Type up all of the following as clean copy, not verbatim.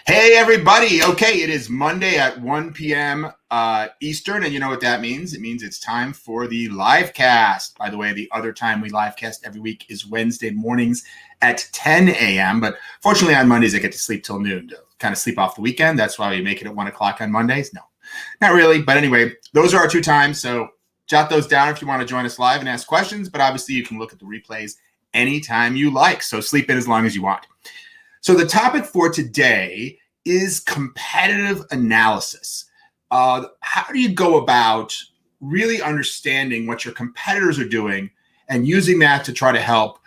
Hey, everybody. Okay, it is Monday at 1 p.m. Eastern, and you know what that means? It means it's time for the live cast. By the way, the other time we live cast every week is Wednesday mornings at 10 a.m., but fortunately on Mondays I get to sleep till noon to kind of sleep off the weekend. That's why we make it at 1 o'clock on Mondays. No, not really. But anyway, those are our two times, so jot those down if you want to join us live and ask questions, but obviously you can look at the replays anytime you like, so sleep in as long as you want. So the topic for today is competitive analysis. How do you go about really understanding what your competitors are doing and using that to try to help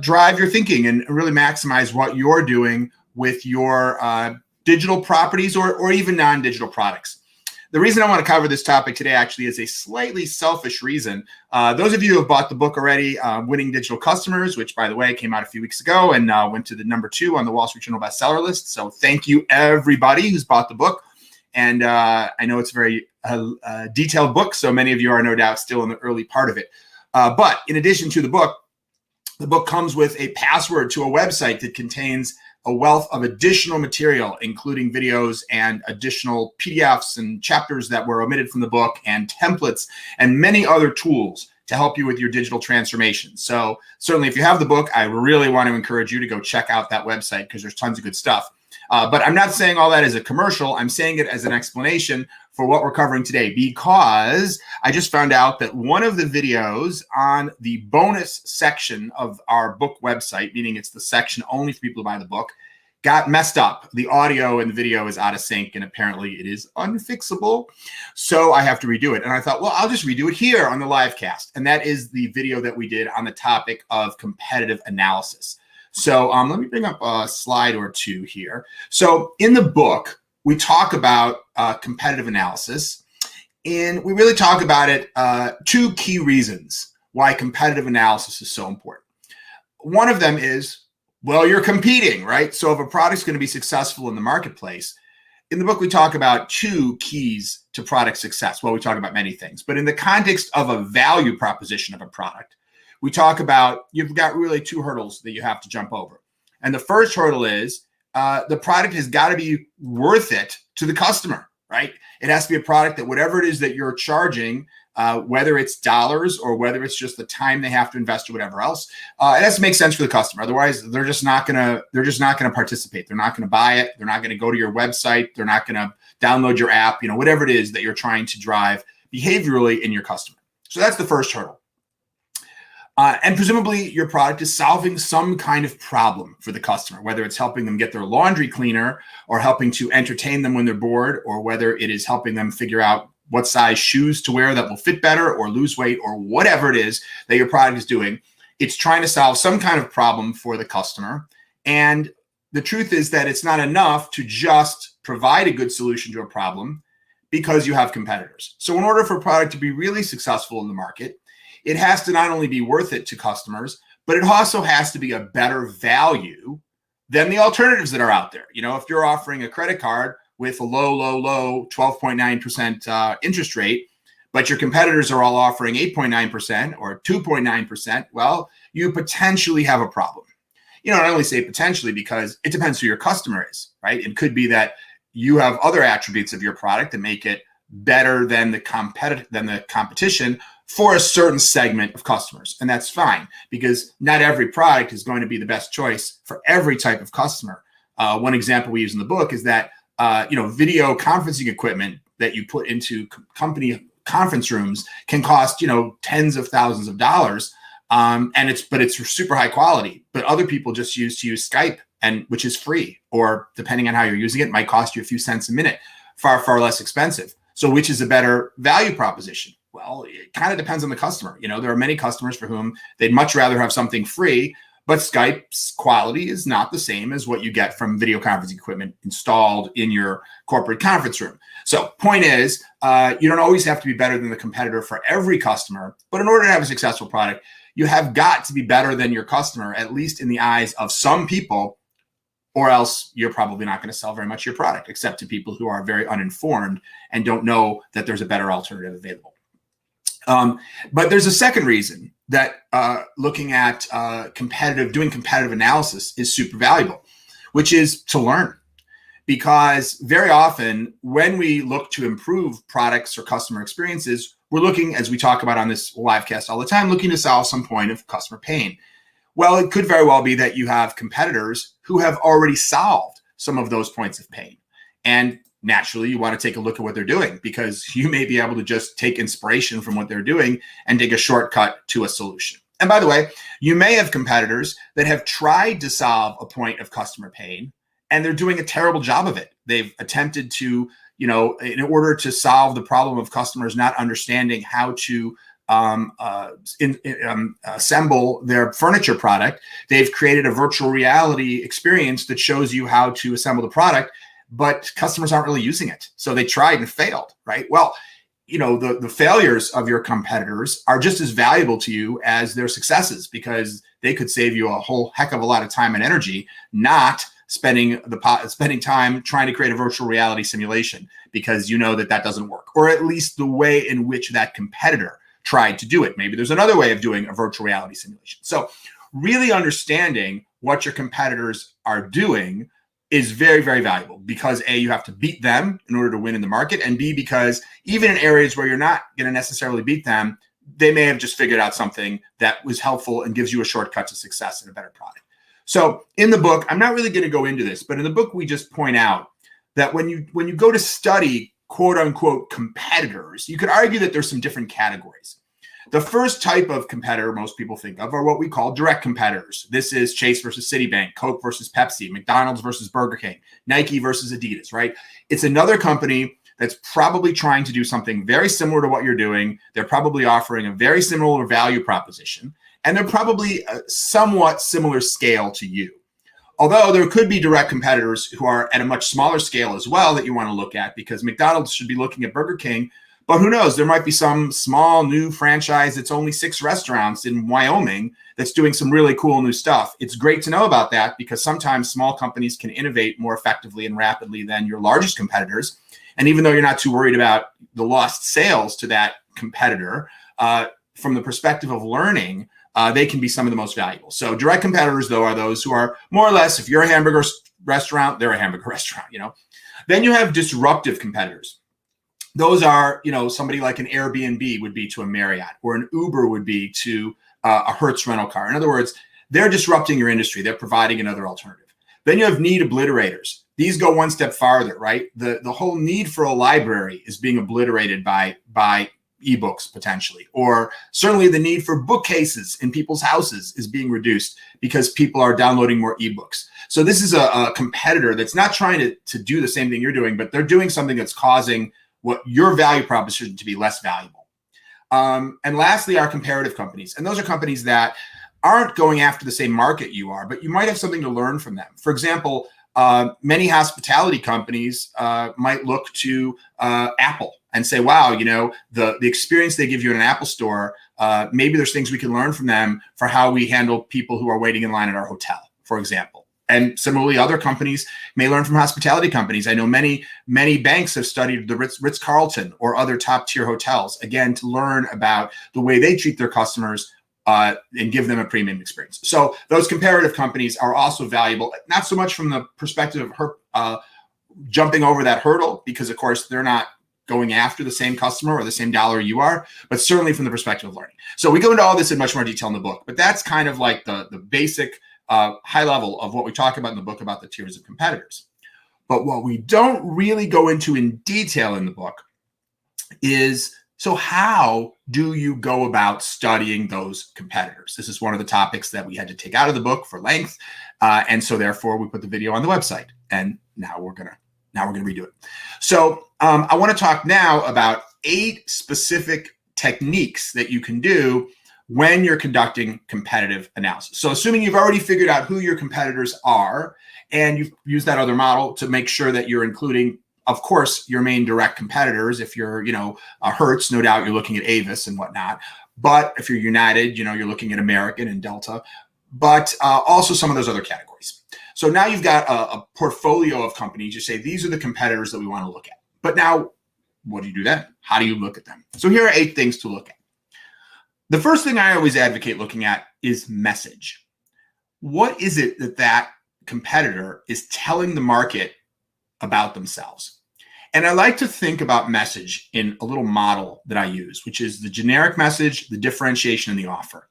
drive your thinking and really maximize what you're doing with your digital properties or even non-digital products? The reason I want to cover this topic today actually is a slightly selfish reason. Those of you who have bought the book already, Winning Digital Customers, which, by the way, came out a few weeks ago and went to the #2 on the Wall Street Journal bestseller list. So thank you, everybody who's bought the book. And I know it's a very detailed book, so many of you are no doubt still in the early part of it. But in addition to the book comes with a password to a website that contains a wealth of additional material, including videos and additional PDFs and chapters that were omitted from the book and templates and many other tools to help you with your digital transformation. So certainly if you have the book, I really want to encourage you to go check out that website because there's tons of good stuff. But I'm not saying all that as a commercial. I'm saying it as an explanation for what we're covering today, because I just found out that one of the videos on the bonus section of our book website, meaning it's the section only for people who buy the book, got messed up. The audio and the video is out of sync, and apparently it is unfixable. So I have to redo it. And I thought, well, I'll just redo it here on the live cast. And that is the video that we did on the topic of competitive analysis. So let me bring up a slide or two here. So in the book, we talk about competitive analysis, and we really talk about it, two key reasons why competitive analysis is so important. One of them is, well, you're competing, right? So if a product's going to be successful in the marketplace, in the book, we talk about two keys to product success. Well, we talk about many things, but in the context of a value proposition of a product, we talk about you've got really two hurdles that you have to jump over. And the first hurdle is the product has got to be worth it to the customer, right? It has to be a product that whatever it is that you're charging, whether it's dollars or whether it's just the time they have to invest or whatever else, it has to make sense for the customer. Otherwise, they're just not gonna participate. They're not gonna buy it. They're not gonna go to your website. They're not gonna download your app. Whatever it is that you're trying to drive behaviorally in your customer. So that's the first hurdle. And presumably your product is solving some kind of problem for the customer, whether it's helping them get their laundry cleaner or helping to entertain them when they're bored, or whether it is helping them figure out what size shoes to wear that will fit better or lose weight, or whatever it is that your product is doing. It's trying to solve some kind of problem for the customer. And the truth is that it's not enough to just provide a good solution to a problem because you have competitors. So in order for a product to be really successful in the market, it has to not only be worth it to customers, but it also has to be a better value than the alternatives that are out there. If you're offering a credit card with a low 12.9% interest rate, but your competitors are all offering 8.9% or 2.9%, well, you potentially have a problem. I only say potentially because it depends who your customer is, right? It could be that you have other attributes of your product that make it better than the competition for a certain segment of customers. And that's fine, because not every product is going to be the best choice for every type of customer. One example we use in the book is that video conferencing equipment that you put into company conference rooms can cost tens of thousands of dollars, and it's super high quality. But other people just use Skype, which is free, or depending on how you're using it, might cost you a few cents a minute, far less expensive. So which is a better value proposition? Well, it kind of depends on the customer. There are many customers for whom they'd much rather have something free, but Skype's quality is not the same as what you get from video conferencing equipment installed in your corporate conference room. So point is, you don't always have to be better than the competitor for every customer, but in order to have a successful product, you have got to be better than your customer, at least in the eyes of some people, or else you're probably not going to sell very much of your product, except to people who are very uninformed and don't know that there's a better alternative available. But there's a second reason that looking at doing competitive analysis is super valuable, which is to learn. because very often when we look to improve products or customer experiences, we're looking, as we talk about on this live cast all the time, looking to solve some point of customer pain. Well, it could very well be that you have competitors who have already solved some of those points of pain. And naturally, you want to take a look at what they're doing, because you may be able to just take inspiration from what they're doing and take a shortcut to a solution. And by the way, you may have competitors that have tried to solve a point of customer pain, and they're doing a terrible job of it. They've attempted to, in order to solve the problem of customers not understanding how to assemble their furniture product, they've created a virtual reality experience that shows you how to assemble the product, but customers aren't really using it. So they tried and failed, right? Well, the failures of your competitors are just as valuable to you as their successes, because they could save you a whole heck of a lot of time and energy not spending time trying to create a virtual reality simulation, because you know that doesn't work, or at least the way in which that competitor tried to do it. Maybe there's another way of doing a virtual reality simulation. So really understanding what your competitors are doing is very, very valuable, because A, you have to beat them in order to win in the market, and B, because even in areas where you're not going to necessarily beat them, they may have just figured out something that was helpful and gives you a shortcut to success and a better product. So in the book, I'm not really going to go into this, but in the book, we just point out that when you go to study quote unquote competitors, you could argue that there's some different categories. The first type of competitor most people think of are what we call direct competitors. This is Chase versus Citibank, Coke versus Pepsi, McDonald's versus Burger King, Nike versus Adidas, right? It's another company that's probably trying to do something very similar to what you're doing. They're probably offering a very similar value proposition, and they're probably a somewhat similar scale to you. Although there could be direct competitors who are at a much smaller scale as well that you want to look at, because McDonald's should be looking at Burger King, but who knows? There might be some small new franchise that's only 6 restaurants in Wyoming that's doing some really cool new stuff. It's great to know about that, because sometimes small companies can innovate more effectively and rapidly than your largest competitors. And even though you're not too worried about the lost sales to that competitor, from the perspective of learning, they can be some of the most valuable. So direct competitors, though, are those who are more or less, if you're a hamburger restaurant, they're a hamburger restaurant, Then you have disruptive competitors. Those are, somebody like an Airbnb would be to a Marriott, or an Uber would be to a Hertz rental car. In other words, they're disrupting your industry. They're providing another alternative. Then you have need obliterators. These go one step farther, right? The whole need for a library is being obliterated by ebooks potentially, or certainly the need for bookcases in people's houses is being reduced because people are downloading more ebooks. So this is a competitor that's not trying to do the same thing you're doing, but they're doing something that's causing what your value proposition to be less valuable. And lastly, are comparative companies. And those are companies that aren't going after the same market you are, but you might have something to learn from them. For example, many hospitality companies might look to Apple and say, wow, the experience they give you in an Apple store, maybe there's things we can learn from them for how we handle people who are waiting in line at our hotel, for example. And similarly, other companies may learn from hospitality companies. I know many banks have studied the Ritz-Carlton or other top tier hotels, again, to learn about the way they treat their customers and give them a premium experience. So those comparative companies are also valuable, not so much from the perspective of jumping over that hurdle, because of course they're not going after the same customer or the same dollar you are, but certainly from the perspective of learning. So we go into all this in much more detail in the book, but that's kind of like the basic high level of what we talk about in the book about the tiers of competitors. But what we don't really go into in detail in the book is, so how do you go about studying those competitors? This is one of the topics that we had to take out of the book for length. And so therefore we put the video on the website, and now we're going to redo it. So I want to talk now about 8 specific techniques that you can do when you're conducting competitive analysis. So assuming you've already figured out who your competitors are, and you've used that other model to make sure that you're including, of course, your main direct competitors. If you're, a Hertz, no doubt you're looking at Avis and whatnot. But if you're United, you're looking at American and Delta, but also some of those other categories. So now you've got a portfolio of companies. You say, these are the competitors that we want to look at. But now, what do you do then? How do you look at them? So here are 8 things to look at. The first thing I always advocate looking at is message. What is it that competitor is telling the market about themselves. And I like to think about message in a little model that I use, which is the generic message, the differentiation, and the offer.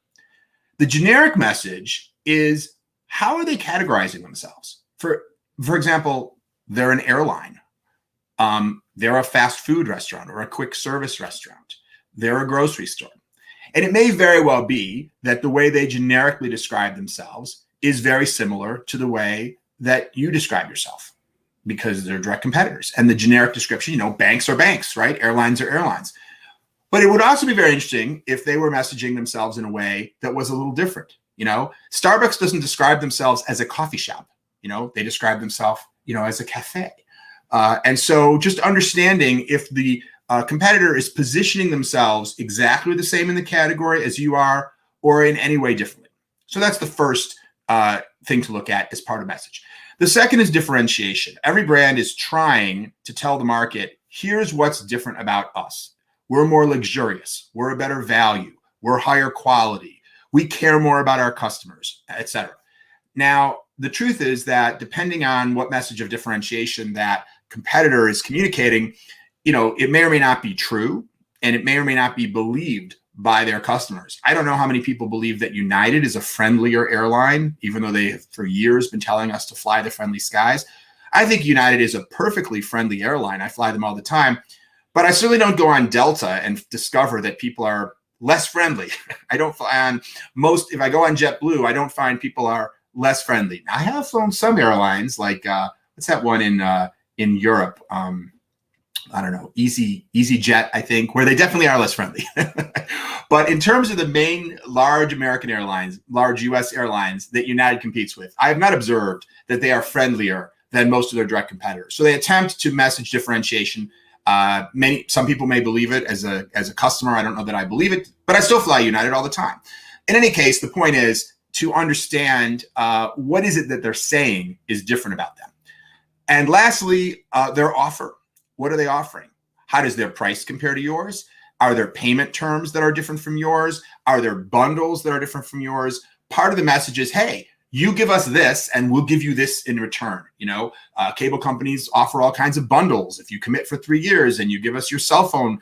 The generic message is, how are they categorizing themselves? For example, they're an airline. They're a fast food restaurant or a quick service restaurant. They're a grocery store. And it may very well be that the way they generically describe themselves is very similar to the way that you describe yourself, because they're direct competitors. And the generic description, banks are banks, right? Airlines are airlines. But it would also be very interesting if they were messaging themselves in a way that was a little different. Starbucks doesn't describe themselves as a coffee shop. They describe themselves, as a cafe. And so just understanding if the competitor is positioning themselves exactly the same in the category as you are, or in any way differently. So that's the first thing to look at as part of message. The second is differentiation. Every brand is trying to tell the market, here's what's different about us. We're more luxurious. We're a better value. We're higher quality. We care more about our customers, etc. Now, the truth is that depending on what message of differentiation that competitor is communicating, it may or may not be true, and it may or may not be believed by their customers. I don't know how many people believe that United is a friendlier airline, even though they have for years been telling us to fly the friendly skies. I think United is a perfectly friendly airline. I fly them all the time, but I certainly don't go on Delta and discover that people are less friendly. I don't fly on if I go on JetBlue, I don't find people are less friendly. I have flown some airlines like, what's that one in Europe? I don't know, EasyJet, I think, where they definitely are less friendly. But in terms of the main large American airlines, large US airlines that United competes with, I have not observed that they are friendlier than most of their direct competitors. So they attempt to message differentiation. Some people may believe it as a customer. I don't know that I believe it, but I still fly United all the time. In any case, the point is to understand what is it that they're saying is different about them. And lastly, their offer. What are they offering? How does their price compare to yours? Are there payment terms that are different from yours? Are there bundles that are different from yours? Part of the message is, hey, you give us this and we'll give you this in return. Cable companies offer all kinds of bundles. If you commit for 3 years and you give us your cell phone,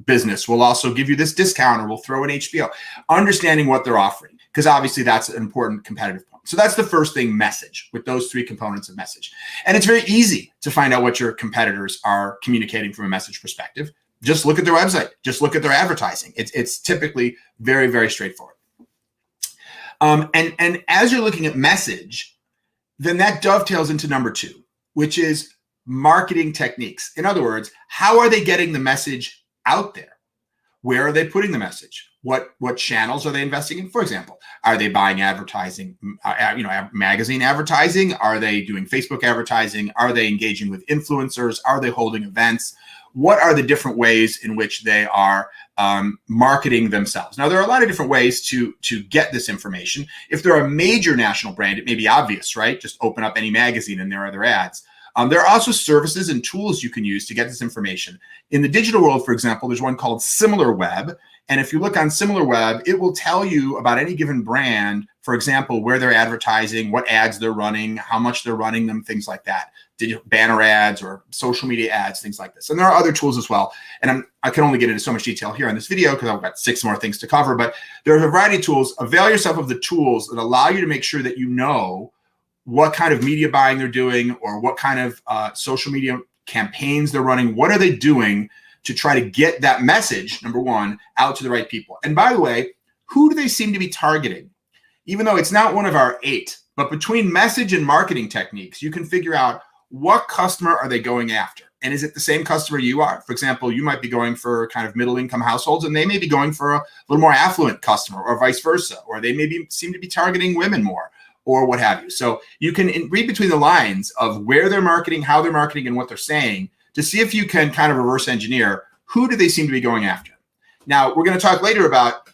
business, we'll also give you this discount, or we'll throw in HBO. Understanding what they're offering, because obviously that's an important competitive point. So that's the first thing, message, with those 3 components of message. And it's very easy to find out what your competitors are communicating from a message perspective. Just look at their website. Just look at their advertising. It's typically very, very straightforward. And as you're looking at message, then that dovetails into number 2, which is marketing techniques. In other words, how are they getting the message out there? Where are they putting the message? What channels are they investing in? For example, are they buying advertising, magazine advertising? Are they doing Facebook advertising? Are they engaging with influencers? Are they holding events? What are the different ways in which they are marketing themselves? Now, there are a lot of different ways to get this information. If they're a major national brand, it may be obvious, right? Just open up any magazine and there are their ads. There are also services and tools you can use to get this information. In the digital world, for example, there's one called SimilarWeb. And if you look on SimilarWeb, it will tell you about any given brand, for example, where they're advertising, what ads they're running, how much they're running them, things like that. Banner ads or social media ads, things like this. And there are other tools as well. And I can only get into so much detail here on this video because I've got 6 more things to cover. But there are a variety of tools. Avail yourself of the tools that allow you to make sure that you know what kind of media buying they're doing, or what kind of social media campaigns they're running. What are they doing to try to get that message, number 1, out to the right people? And by the way, who do they seem to be targeting? Even though it's not one of our 8, but between message and marketing techniques, you can figure out what customer are they going after. And is it the same customer you are? For example, you might be going for kind of middle income households, and they may be going for a little more affluent customer, or vice versa, or they maybe seem to be targeting women more, or what have you. So you can read between the lines of where they're marketing, how they're marketing, and what they're saying to see if you can kind of reverse engineer who do they seem to be going after. Now, we're going to talk later about,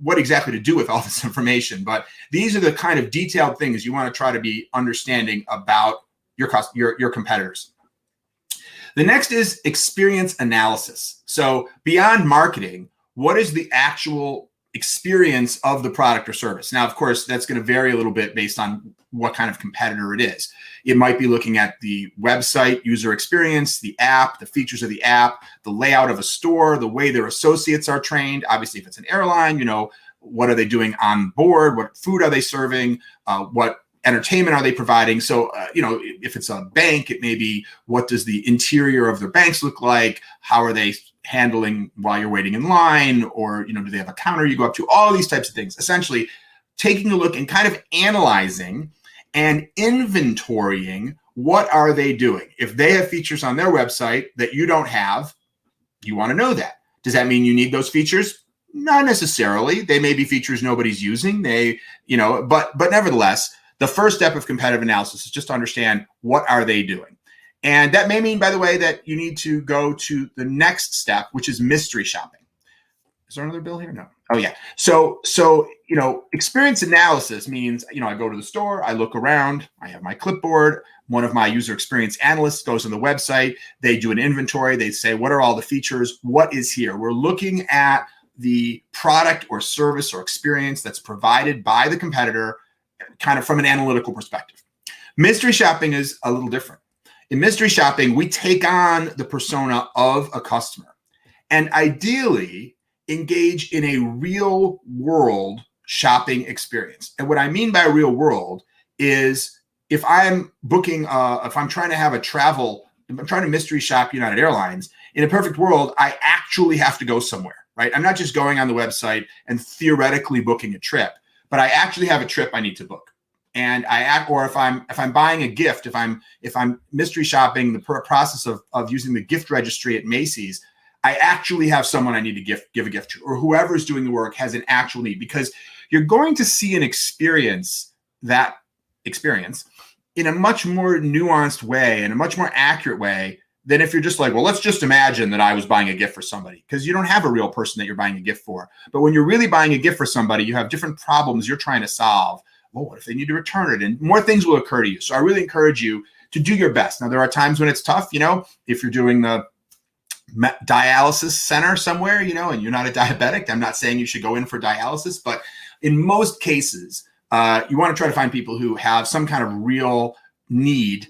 what exactly to do with all this information, but these are the kind of detailed things you want to try to be understanding about your competitors. The next is experience analysis. So beyond marketing, what is the actual experience of the product or service. Now, of course, that's going to vary a little bit based on what kind of competitor it is. It might be looking at the website user experience, the app, the features of the app, the layout of a store, the way their associates are trained. Obviously, if it's an airline, what are they doing on board? What food are they serving? What entertainment are they providing? So, if it's a bank, it may be, what does the interior of their banks look like? How are they handling while you're waiting in line? Or, do they have a counter you go up to? All of these types of things. Essentially, taking a look and kind of analyzing and inventorying, what are they doing? If they have features on their website that you don't have, you want to know that. Does that mean you need those features? Not necessarily. They may be features nobody's using. But nevertheless, the first step of competitive analysis is just to understand, what are they doing? And that may mean, by the way, that you need to go to the next step, which is mystery shopping. Is there another bill here? No. Oh, yeah. So experience analysis means, I go to the store, I look around, I have my clipboard. One of my user experience analysts goes on the website. They do an inventory. They say, what are all the features? What is here? We're looking at the product or service or experience that's provided by the competitor, kind of from an analytical perspective. Mystery shopping is a little different. In mystery shopping, we take on the persona of a customer and ideally engage in a real world shopping experience. And what I mean by real world is, if I'm booking, if I'm trying to have if I'm trying to mystery shop United Airlines, in a perfect world, I actually have to go somewhere, right? I'm not just going on the website and theoretically booking a trip, but I actually have a trip I need to book. And if I'm buying a gift, if I'm mystery shopping the process of using the gift registry at Macy's, I actually have someone I need to give a gift to, or whoever's doing the work has an actual need, because you're going to see that experience in a much more nuanced way, in a much more accurate way, than if you're just like, well, let's just imagine that I was buying a gift for somebody, because you don't have a real person that you're buying a gift for. But when you're really buying a gift for somebody, you have different problems you're trying to solve. Well, what if they need to return it? And more things will occur to you. So I really encourage you to do your best. Now, there are times when it's tough, if you're doing the dialysis center somewhere, and you're not a diabetic. I'm not saying you should go in for dialysis, but in most cases, you want to try to find people who have some kind of real need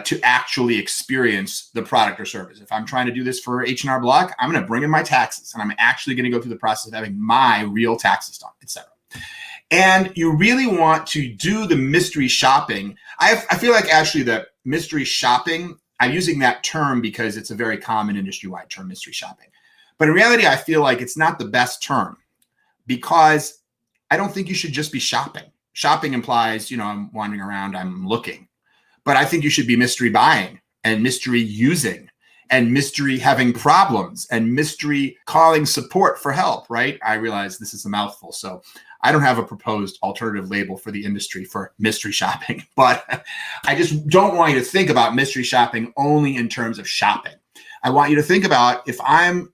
to actually experience the product or service. If I'm trying to do this for H&R Block, I'm going to bring in my taxes, and I'm actually going to go through the process of having my real taxes done, etc. And you really want to do the mystery shopping. I feel like actually that mystery shopping, I'm using that term because it's a very common industry-wide term, mystery shopping. But in reality, I feel like it's not the best term, because I don't think you should just be shopping. Shopping implies, I'm wandering around, I'm looking. But I think you should be mystery buying and mystery using and mystery having problems and mystery calling support for help, right? I realize this is a mouthful, so I don't have a proposed alternative label for the industry for mystery shopping, but I just don't want you to think about mystery shopping only in terms of shopping. I want you to think about, if I'm,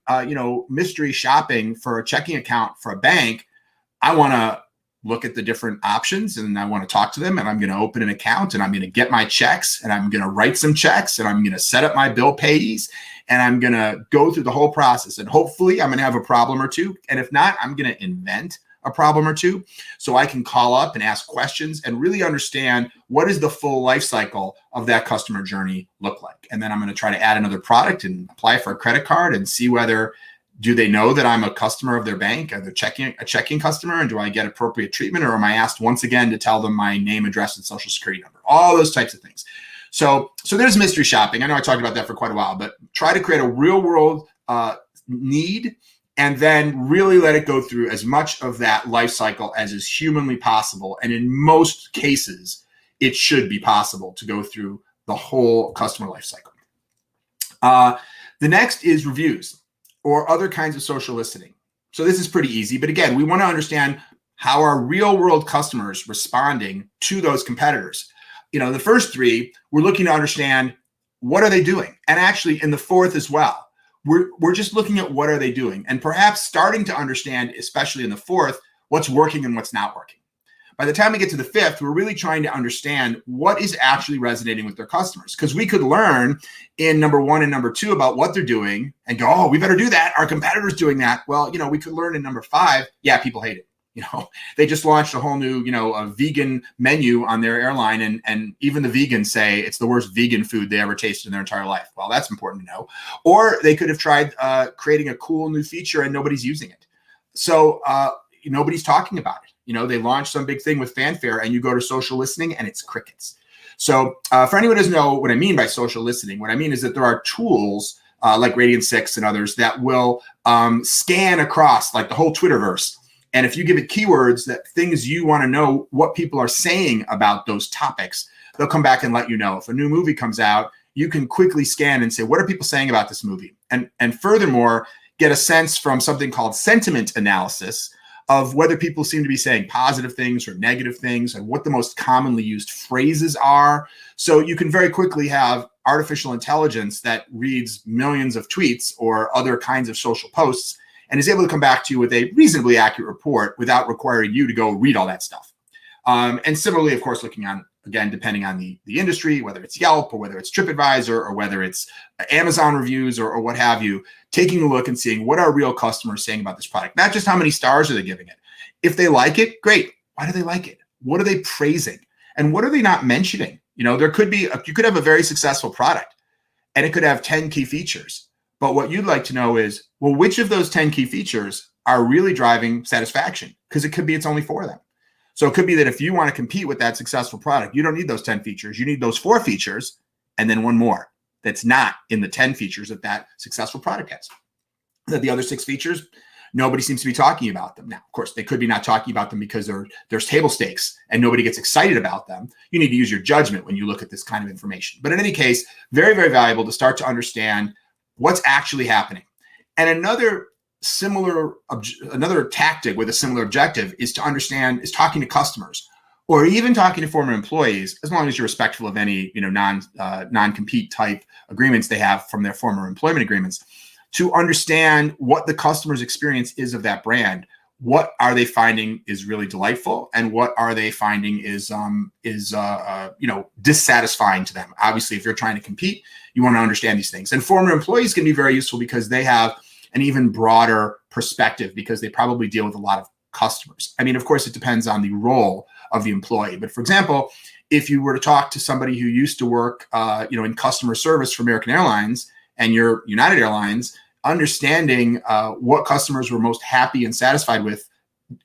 mystery shopping for a checking account for a bank, I want to look at the different options and I want to talk to them, and I'm going to open an account and I'm going to get my checks and I'm going to write some checks and I'm going to set up my bill payees and I'm going to go through the whole process, and hopefully I'm going to have a problem or two. And if not, I'm going to invent a problem or two so I can call up and ask questions and really understand, what is the full life cycle of that customer journey look like. And then I'm going to try to add another product and apply for a credit card and see whether, do they know that I'm a customer of their bank? Are they a checking customer? And do I get appropriate treatment? Or am I asked once again to tell them my name, address, and social security number? All those types of things. So there's mystery shopping. I know I talked about that for quite a while, but try to create a real world need, and then really let it go through as much of that life cycle as is humanly possible. And in most cases, it should be possible to go through the whole customer life cycle. The next is reviews or other kinds of social listening. So this is pretty easy, but again, we want to understand how are real world customers responding to those competitors. The first three, we're looking to understand, what are they doing? And actually in the fourth as well, we're just looking at what are they doing, and perhaps starting to understand, especially in the fourth, what's working and what's not working. By the time we get to the fifth, we're really trying to understand what is actually resonating with their customers. Because we could learn in number 1 and number 2 about what they're doing and go, oh, we better do that. Our competitor's doing that. Well, we could learn in number 5, yeah, people hate it. They just launched a whole new, a vegan menu on their airline. And even the vegans say it's the worst vegan food they ever tasted in their entire life. Well, that's important to know. Or they could have tried creating a cool new feature and nobody's using it. So nobody's talking about it. They launched some big thing with fanfare and you go to social listening and it's crickets. So for anyone who doesn't know what I mean by social listening, what I mean is that there are tools like Radian6 and others that will scan across like the whole Twitterverse. And if you give it keywords, that things you want to know what people are saying about those topics, they'll come back and let you know. If a new movie comes out, you can quickly scan and say, what are people saying about this movie? And furthermore, get a sense from something called sentiment analysis of whether people seem to be saying positive things or negative things and what the most commonly used phrases are. So you can very quickly have artificial intelligence that reads millions of tweets or other kinds of social posts and is able to come back to you with a reasonably accurate report without requiring you to go read all that stuff. And similarly, of course, looking on, again, depending on the industry, whether it's Yelp or whether it's TripAdvisor or whether it's Amazon reviews or what have you, taking a look and seeing what are real customers saying about this product, not just how many stars are they giving it. If they like it, great. Why do they like it? What are they praising? And what are they not mentioning? There could be, you could have a very successful product and it could have 10 key features. But what you'd like to know is, well, which of those 10 key features are really driving satisfaction? Because it could be it's only 4 of them. So it could be that if you want to compete with that successful product, you don't need those 10 features. You need those 4 features and then one more that's not in the 10 features that successful product has. That the other 6 features, nobody seems to be talking about them. Now, of course, they could be not talking about them because there's table stakes and nobody gets excited about them. You need to use your judgment when you look at this kind of information. But in any case, very, very valuable to start to understand what's actually happening. And another tactic with a similar objective is talking to customers or even talking to former employees, as long as you're respectful of any non-compete type agreements they have from their former employment agreements, to understand what the customer's experience is of that brand. What are they finding is really delightful, and what are they finding is dissatisfying to them? Obviously, if you're trying to compete, you want to understand these things. And former employees can be very useful because they have an even broader perspective because they probably deal with a lot of customers. I mean, of course, it depends on the role of the employee. But for example, if you were to talk to somebody who used to work, in customer service for American Airlines and you're United Airlines, understanding what customers were most happy and satisfied with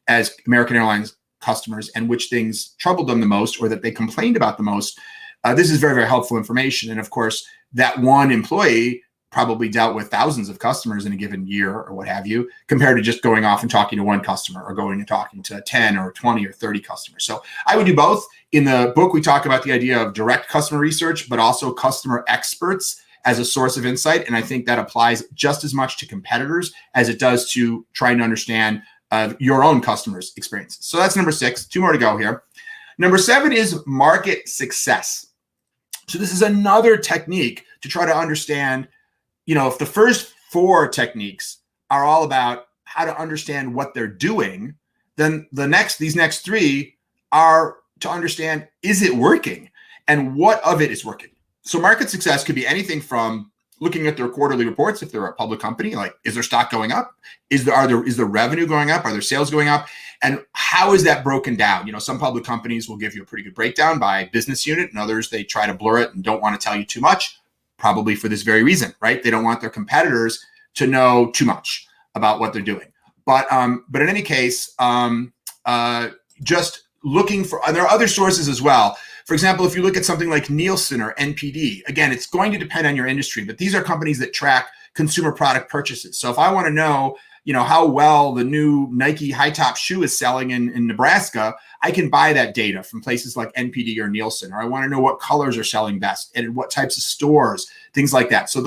as American Airlines customers and which things troubled them the most or that they complained about the most, this is very, very helpful information. And of course, that one employee probably dealt with thousands of customers in a given year or what have you, compared to just going off and talking to one customer or going and talking to 10 or 20 or 30 customers. So I would do both. In the book, we talk about the idea of direct customer research, but also customer experts as a source of insight. And I think that applies just as much to competitors as it does to trying to understand your own customers' experiences. So that's number 6, 2 more to go here. Number 7 is market success. So this is another technique to try to understand, if the first 4 techniques are all about how to understand what they're doing, then these next 3 are to understand, is it working and what of it is working? So market success could be anything from looking at their quarterly reports. If they're a public company, like, is their stock going up? Is the revenue going up? Are their sales going up? And how is that broken down? Some public companies will give you a pretty good breakdown by business unit, and others, they try to blur it and don't want to tell you too much, probably for this very reason, right? They don't want their competitors to know too much about what they're doing. But in any case, just looking for, and there are other sources as well. For example, if you look at something like Nielsen or NPD, again, it's going to depend on your industry, but these are companies that track consumer product purchases. So if I want to know, how well the new Nike high top shoe is selling in Nebraska, I can buy that data from places like NPD or Nielsen. Or I want to know what colors are selling best and in what types of stores, things like that. So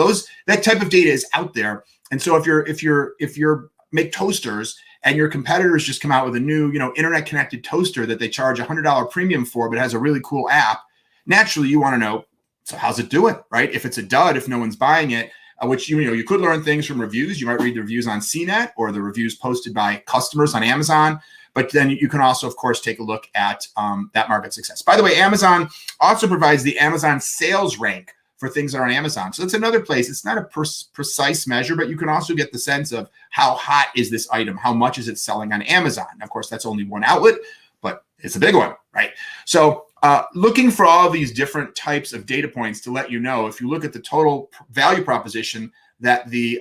that type of data is out there. And so if you're make toasters and your competitors just come out with a new, internet connected toaster that they charge $100 premium for, but has a really cool app, naturally you want to know, so how's it doing, right? If it's a dud, if no one's buying it, which you could learn things from reviews. You might read the reviews on CNET or the reviews posted by customers on Amazon. But then you can also, of course, take a look at that market success. By the way, Amazon also provides the Amazon sales rank for things that are on Amazon. So it's another place. It's not a precise measure, but you can also get the sense of how hot is this item? How much is it selling on Amazon? Of course, that's only one outlet, but it's a big one, right? So looking for all these different types of data points to let you know, if you look at the total value proposition that the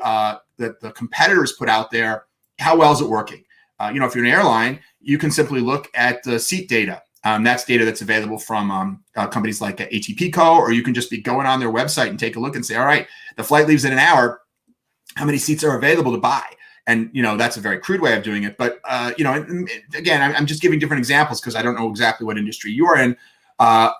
competitors put out there, how well is it working? If you're an airline, you can simply look at the seat data. That's data that's available from companies like ATPCO, or you can just be going on their website and take a look and say, all right, the flight leaves in an hour. How many seats are available to buy? And, that's a very crude way of doing it. But, again, I'm just giving different examples because I don't know exactly what industry you are in.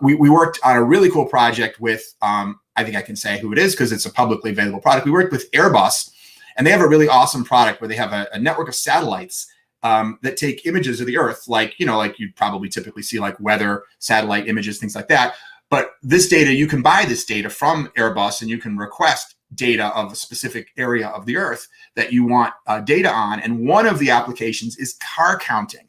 We worked on a really cool project with, I think I can say who it is because it's a publicly available product. We worked with Airbus, and they have a really awesome product where they have a network of satellites that take images of the Earth, like you'd probably typically see like weather, satellite images, things like that. But this data, you can buy this data from Airbus and you can request data of a specific area of the Earth that you want data on. And one of the applications is car counting.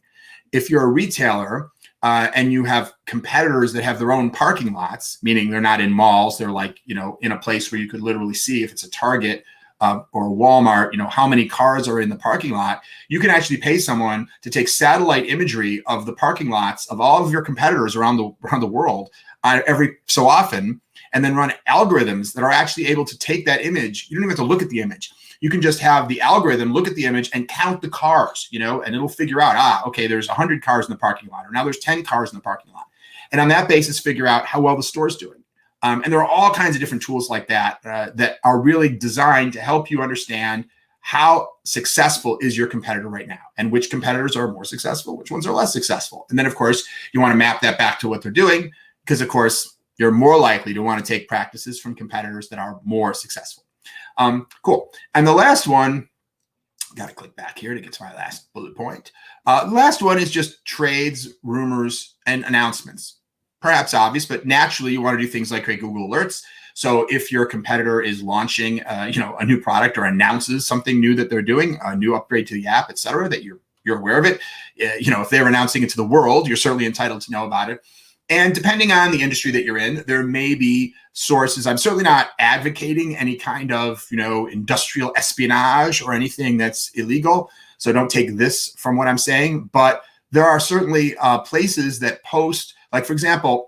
If you're a retailer and you have competitors that have their own parking lots, meaning they're not in malls, they're like, in a place where you could literally see if it's a Target or Walmart, how many cars are in the parking lot, you can actually pay someone to take satellite imagery of the parking lots of all of your competitors around the world every so often, and then run algorithms that are actually able to take that image. You don't even have to look at the image. You can just have the algorithm look at the image and count the cars, and it'll figure out, okay, there's 100 cars in the parking lot, or now there's 10 cars in the parking lot. And on that basis, figure out how well the store's doing. And there are all kinds of different tools like that that are really designed to help you understand how successful is your competitor right now and which competitors are more successful, which ones are less successful. And then, of course, you want to map that back to what they're doing because, of course, you're more likely to want to take practices from competitors that are more successful. Cool. And the last one, got to click back here to get to my last bullet point. The last one is just trades, rumors, and announcements. Perhaps obvious, but naturally you want to do things like create Google Alerts. So if your competitor is launching, a new product or announces something new that they're doing, a new upgrade to the app, et cetera, that you're aware of it, if they're announcing it to the world, you're certainly entitled to know about it. And depending on the industry that you're in, there may be sources. I'm certainly not advocating any kind of, industrial espionage or anything that's illegal. So don't take this from what I'm saying, but there are certainly places that post. Like, for example,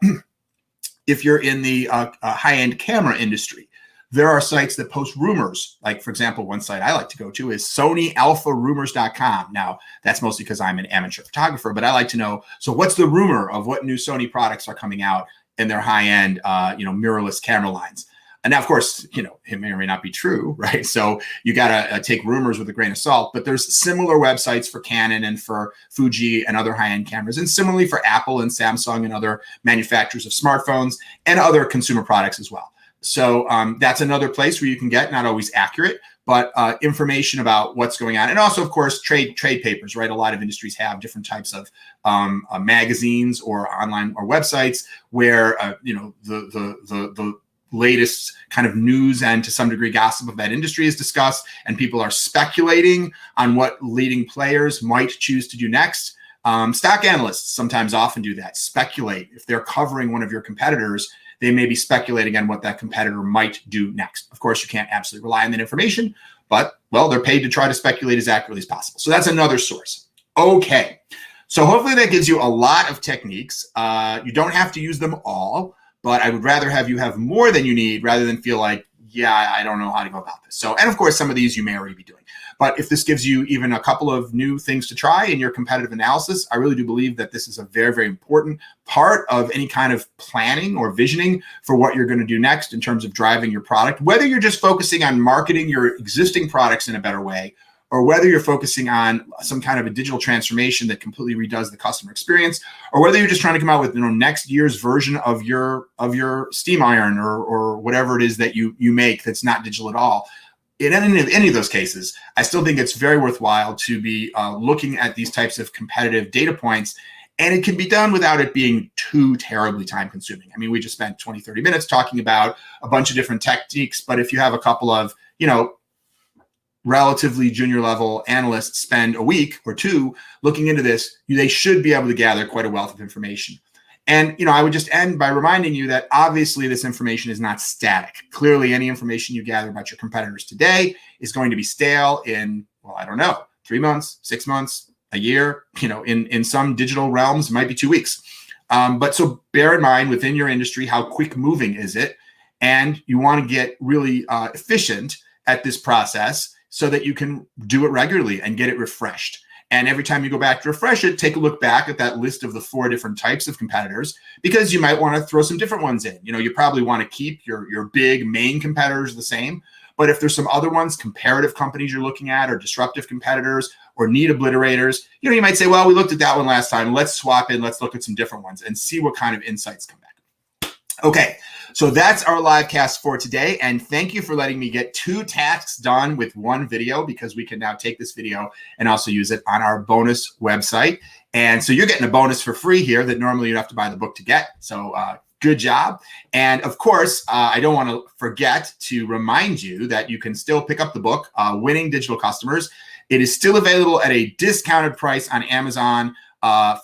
if you're in the high-end camera industry, there are sites that post rumors. Like, for example, one site I like to go to is SonyAlphaRumors.com. Now, that's mostly because I'm an amateur photographer, but I like to know, so what's the rumor of what new Sony products are coming out in their high-end, mirrorless camera lines? And now, of course, it may or may not be true, right? So you got to take rumors with a grain of salt. But there's similar websites for Canon and for Fuji and other high-end cameras, and similarly for Apple and Samsung and other manufacturers of smartphones and other consumer products as well. So that's another place where you can get, not always accurate, but information about what's going on. And also, of course, trade papers, right? A lot of industries have different types of magazines or online or websites where, the latest kind of news and to some degree gossip of that industry is discussed, and people are speculating on what leading players might choose to do next. Stock analysts sometimes often do that, speculate. If they're covering one of your competitors, they may be speculating on what that competitor might do next. Of course, you can't absolutely rely on that information, but, well, they're paid to try to speculate as accurately as possible. So that's another source. Okay, so hopefully that gives you a lot of techniques. You don't have to use them all, but I would rather have you have more than you need rather than feel like, yeah, I don't know how to go about this. So, and of course, some of these you may already be doing. But if this gives you even a couple of new things to try in your competitive analysis, I really do believe that this is a very, very important part of any kind of planning or visioning for what you're going to do next in terms of driving your product, whether you're just focusing on marketing your existing products in a better way, or whether you're focusing on some kind of a digital transformation that completely redoes the customer experience, or whether you're just trying to come out with next year's version of your steam iron or whatever it is that you make that's not digital at all. In any of those cases, I still think it's very worthwhile to be looking at these types of competitive data points, and it can be done without it being too terribly time consuming. I mean, we just spent 20, 30 minutes talking about a bunch of different techniques, but if you have a couple of, relatively junior level analysts spend a week or two looking into this, they should be able to gather quite a wealth of information. And, I would just end by reminding you that obviously this information is not static. Clearly, any information you gather about your competitors today is going to be stale in, well, I don't know, 3 months, 6 months, a year, in some digital realms, it might be 2 weeks. But so bear in mind within your industry, how quick moving is it? And you want to get really efficient at this process so that you can do it regularly and get it refreshed. And every time you go back to refresh it, take a look back at that list of the 4 different types of competitors, because you might want to throw some different ones in. You probably want to keep your big main competitors the same. But if there's some other ones, comparative companies you're looking at, or disruptive competitors, or need obliterators, you might say, well, we looked at that one last time. Let's swap in. Let's look at some different ones and see what kind of insights come back. Okay, so that's our live cast for today. And thank you for letting me get 2 tasks done with 1 video, because we can now take this video and also use it on our bonus website. And so you're getting a bonus for free here that normally you'd have to buy the book to get. So good job. And of course, I don't want to forget to remind you that you can still pick up the book, Winning Digital Customers. It is still available at a discounted price on Amazon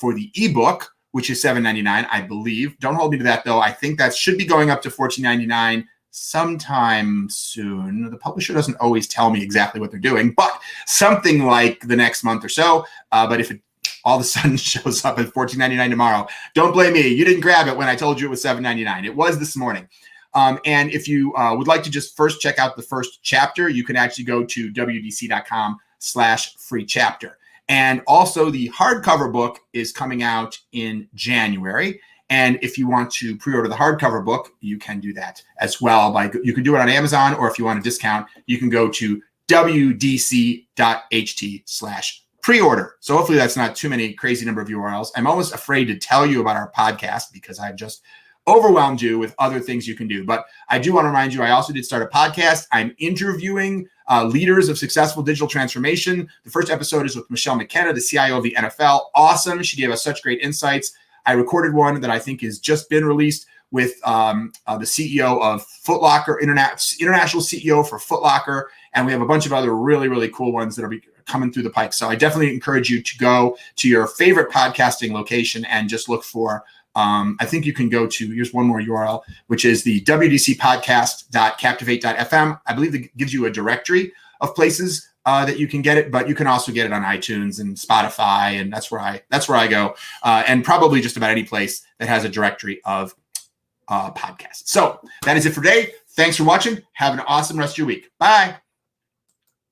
for the ebook, which is $7.99, I believe. Don't hold me to that, though. I think that should be going up to $14.99 sometime soon. The publisher doesn't always tell me exactly what they're doing, but something like the next month or so. But if it all of a sudden shows up at $14.99 tomorrow, don't blame me. You didn't grab it when I told you it was $7.99. It was this morning. And if you would like to just first check out the first chapter, you can actually go to wdc.com/free chapter. And also the hardcover book is coming out in January. And if you want to pre-order the hardcover book, you can do that as well. You can do it on Amazon, or if you want a discount, you can go to wdc.ht/pre-order. So hopefully that's not too many crazy number of URLs. I'm almost afraid to tell you about our podcast because I've just overwhelmed you with other things you can do. But I do want to remind you, I also did start a podcast. I'm interviewing leaders of successful digital transformation. The first episode is with Michelle McKenna, the CIO of the NFL. Awesome. She gave us such great insights. I recorded one that I think has just been released with the CEO of Foot Locker, international CEO for Foot Locker. And we have a bunch of other really, really cool ones that are coming through the pipe. So I definitely encourage you to go to your favorite podcasting location and just look for I think you can go to, here's one more URL, which is the wdcpodcast.captivate.fm. I believe it gives you a directory of places that you can get it, but you can also get it on iTunes and Spotify, and that's where I go, and probably just about any place that has a directory of podcasts. So that is it for today. Thanks for watching. Have an awesome rest of your week. Bye.